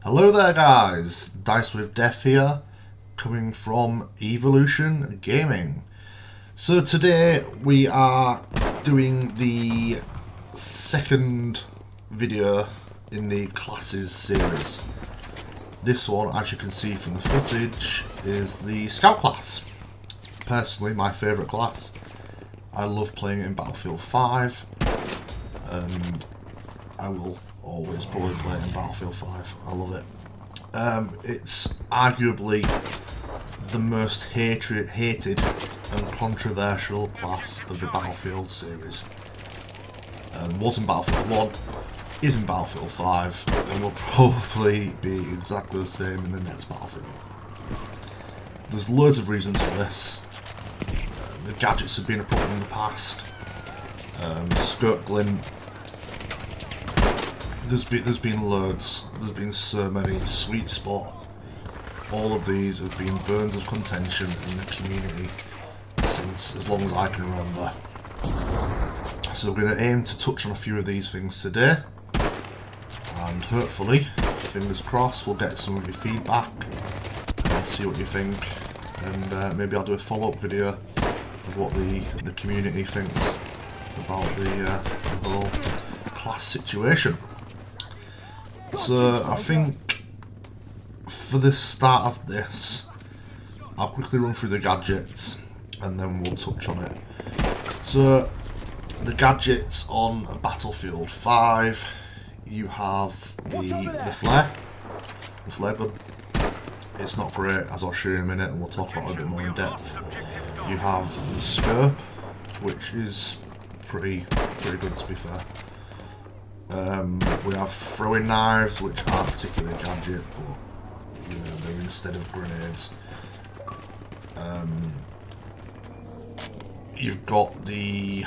Hello there guys, Dice with Death here, coming from Evolution Gaming. So today we are doing the second video in the Classes series. This one, as you can see from the footage, is the Scout class. Personally, my favourite class. I love playing it in Battlefield 5, and I will always probably play it in Battlefield 5. I love it. It's arguably the most hated and controversial class of the Battlefield series. Was in Battlefield 1, is in Battlefield 5, and will probably be exactly the same in the next Battlefield. There's loads of reasons for this. The gadgets have been a problem in the past. Skirt glint. There's been loads. There's been so many. Sweet spot. All of these have been burns of contention in the community since as long as I can remember. So we're going to aim to touch on a few of these things today, and hopefully, fingers crossed, we'll get some of your feedback and see what you think, and maybe I'll do a follow-up video of what the community thinks about the whole class situation. So I think for the start of this, I'll quickly run through the gadgets and then we'll touch on it. So the gadgets on Battlefield 5, you have the flare gun. It's not great, as I'll show you in a minute, and we'll talk about it a bit more in depth. You have the scope, which is pretty good to be fair. We have throwing knives, which aren't particularly a gadget, but you know, they're instead of grenades. You've got the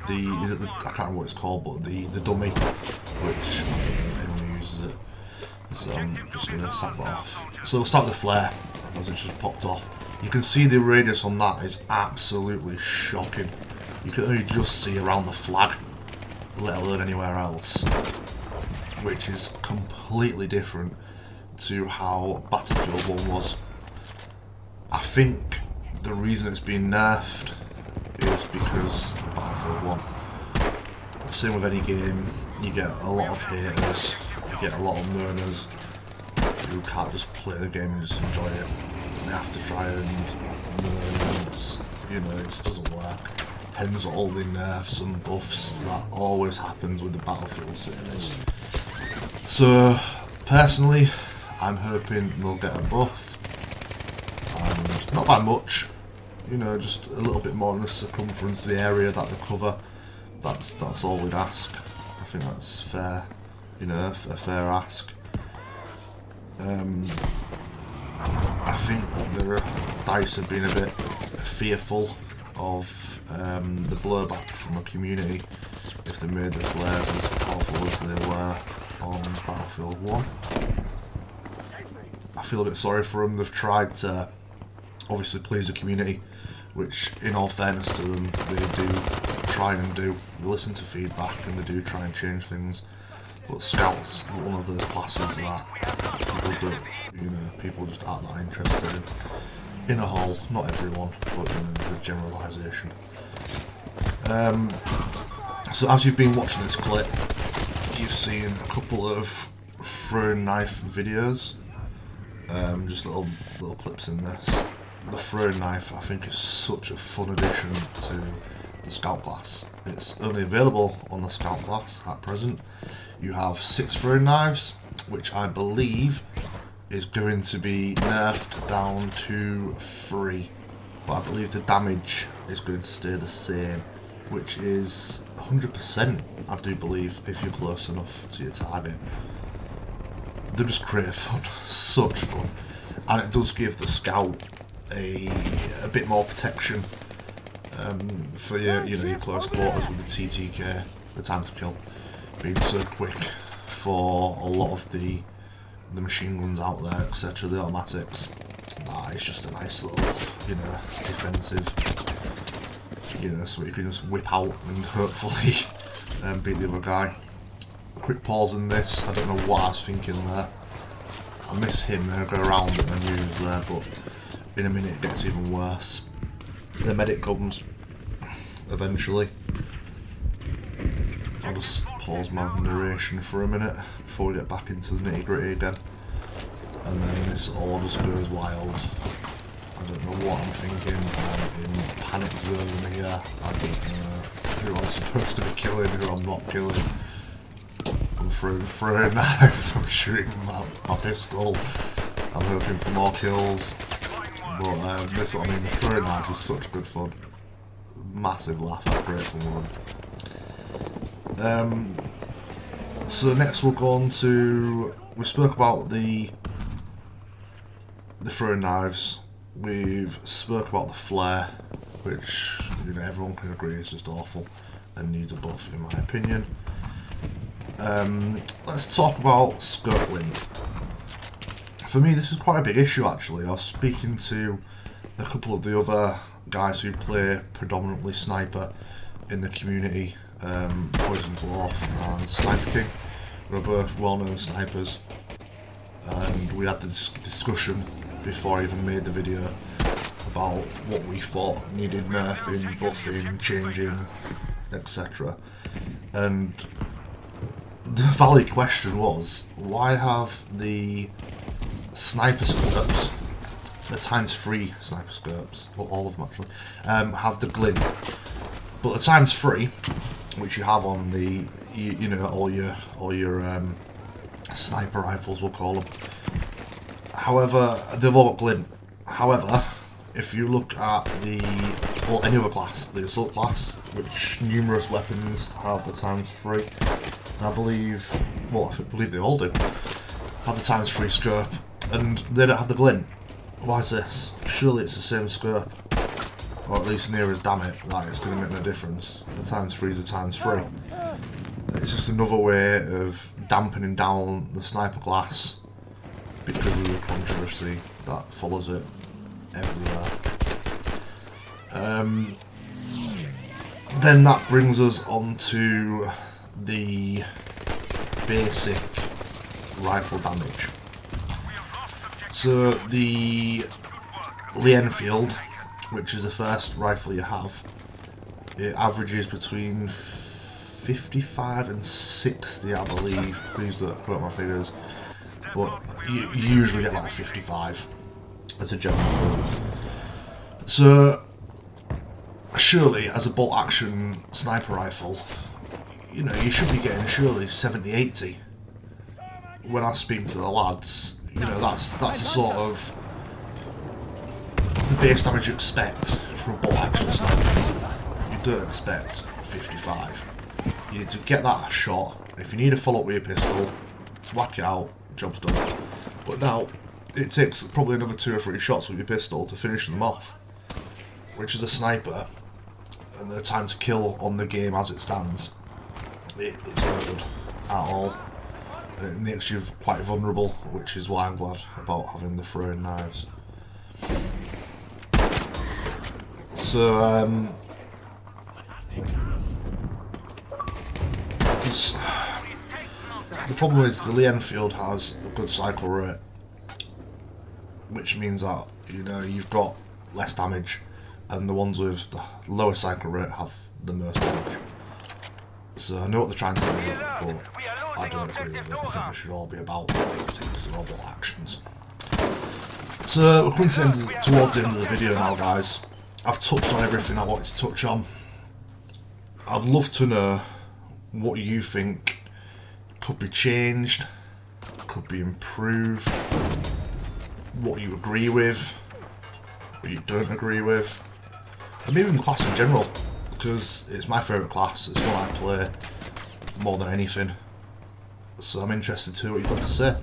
I can't remember what it's called, but the dummy, which I don't know if anyone uses it. So I'm just going to sack that off. So we'll start with the flare, as it just popped off. You can see the radius on that is absolutely shocking. You can only just see around the flag, let alone anywhere else, which is completely different to how Battlefield 1 was. I think the reason it's been nerfed is because of Battlefield 1. Same with any game, you get a lot of haters, you get a lot of learners who can't just play the game and just enjoy it. They have to try and learn, and, you know, it just doesn't work. Hence all the nerfs and buffs that always happens with the Battlefield series. So personally, I'm hoping they'll get a buff, and not by much, you know, just a little bit more in the circumference, the area that they cover. That's all we'd ask. I think that's fair, you know, a fair ask. I think the DICE have been a bit fearful of the blowback from the community if they made the flares as powerful as they were on Battlefield 1. I feel a bit sorry for them. They've tried to obviously please the community, which in all fairness to them, they do try and do. They listen to feedback and they do try and change things. But Scout's one of those classes that people don't, you know, people just aren't that interested in a whole. Not everyone, but you know, the generalisation. So as you've been watching this clip, you've seen a couple of throwing knife videos. Just little clips in this. The throwing knife, I think, is such a fun addition to the Scout class. It's only available on the Scout class at present. You have 6 throwing knives, which I believe is going to be nerfed down to 3, but I believe the damage is going to stay the same, which is 100%, I do believe, if you're close enough to your target. They're just great fun, such fun, and it does give the Scout a bit more protection for your close quarters with the TTK, the time to kill, being so quick for a lot of the machine guns out there, etc., the automatics. It's just a nice little, you know, defensive, you know, so you can just whip out and hopefully beat the other guy. quick pause in this. I don't know what I was thinking there. I miss him, I go around it and use there, but in a minute it gets even worse. The medic comes eventually. I'll just pause my narration for a minute before we get back into the nitty gritty again. And then this all just goes wild. I don't know what I'm thinking. I'm in panic zone here. I don't know who I'm supposed to be killing, who I'm not killing. I'm throwing knives, I'm shooting my pistol. I'm hoping for more kills. But this, I mean, throwing knives is such good fun. Massive laugh, great fun with them. So next we'll go on to, we spoke about the throwing knives. We've spoke about the flare, which, you know, everyone can agree is just awful and needs a buff in my opinion. Let's talk about scope link. For me, this is quite a big issue actually. I was speaking to a couple of the other guys who play predominantly sniper in the community, Poison Dwarf and Sniper King. We're both well-known snipers, and we had this discussion before I even made the video about what we thought needed nerfing, buffing, changing, etc. And the valid question was, why have the sniper scopes, the ×3 sniper scopes, well, all of them actually, have the glint, but the ×3, which you have on the, you know, all your sniper rifles, we'll call them. However, they've all got glint. However, if you look at any other class, the assault class, which numerous weapons have the ×3, and I believe, well, I believe they all do, have the ×3 scope, and they don't have the glint. Why is this? Surely it's the same scope, or at least near as damn it, that it's going to make no difference. The ×3 is a ×3. It's just another way of dampening down the sniper class because of the controversy that follows it everywhere. Then that brings us on to the basic rifle damage. So the Lee Enfield, which is the first rifle you have, it averages between 55 and 60, I believe. Please don't quote my figures, but you usually get about 55 as a general rule. So surely, as a bolt action sniper rifle, you know, you should be getting surely 70, 80. When I speak to the lads, you know, that's a sort of the base damage you expect from a bolt action sniper. You don't expect 55. You need to get that shot. If you need a follow up with your pistol, whack it out, job's done. But now it takes probably another 2 or 3 shots with your pistol to finish them off, which is a sniper, and the time to kill on the game as it stands, it's not good at all, and it makes you quite vulnerable, which is why I'm glad about having the throwing knives. So the problem is the Lee Enfield has a good cycle rate, which means that, you know, you've got less damage, and the ones with the lower cycle rate have the most damage. So I know what they're trying to do, but I don't agree with it. I think they should all be about 80 because they're all bolt actions. So we're coming towards the end of the video now, guys. I've touched on everything I wanted to touch on. I'd love to know what you think could be changed, could be improved, what you agree with, what you don't agree with, and maybe in the class in general, because it's my favourite class, it's what I play more than anything, so I'm interested to hear what you've got to say.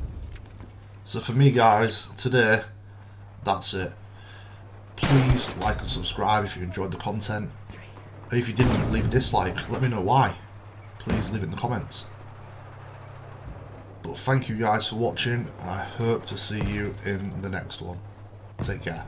So for me, guys, today, that's it. Please like and subscribe if you enjoyed the content, and if you didn't, leave a dislike, let me know why. Please leave it in the comments. But thank you guys for watching, and I hope to see you in the next one. Take care.